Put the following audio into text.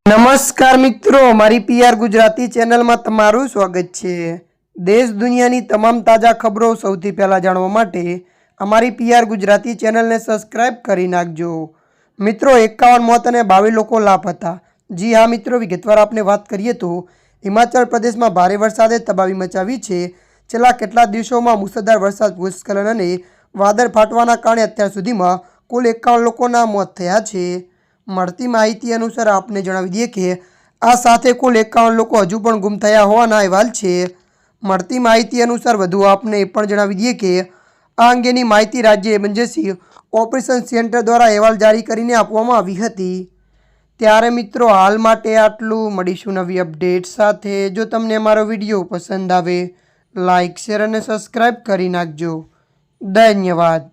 નમસ્કાર મિત્રો, મારી પીઆર ગુજરાતી ચેનલમાં તમારું સ્વાગત છે। દેશ દુનિયાની તમામ તાજા ખબરો સૌથી પહેલા જાણવા માટે અમારી પીઆર ગુજરાતી ચેનલને સબસ્ક્રાઇબ કરી નાખજો। મિત્રો, 51 મોત અને 22 લોકો લાપતા। જી હા મિત્રો, વિગતવાર આપણે વાત કરીએ તો હિમાચલ પ્રદેશમાં ભારે વરસાદે તબાહી મચાવી છે। છેલ્લા કેટલાક દિવસોમાં મુસળધાર વરસાદ, ભૂસ્ખલન અને વાદળ ફાટવાના કારણે અત્યાર સુધીમાં કુલ 51 લોકોના મોત થયા છે। મળતી માહિતી અનુસાર આપને જણાવી દઈએ કે આ સાથે કુલ 51 લોકો હજુ પણ ગુમ થયા હોવાના અહેવાલ છે। મળતી માહિતી અનુસાર વધુ આપને એ પણ જણાવી દઈએ કે આ અંગેની માહિતી રાજ્ય એમરજન્સી ઓપરેશન સેન્ટર દ્વારા અહેવાલ જારી કરીને આપવામાં આવી હતી। ત્યારે મિત્રો, હાલ માટે આટલું। મળીશું નવી અપડેટ સાથે। જો તમને અમારો વિડીયો પસંદ આવે, લાઇક, શેર અને સબસ્ક્રાઈબ કરી નાખજો। ધન્યવાદ।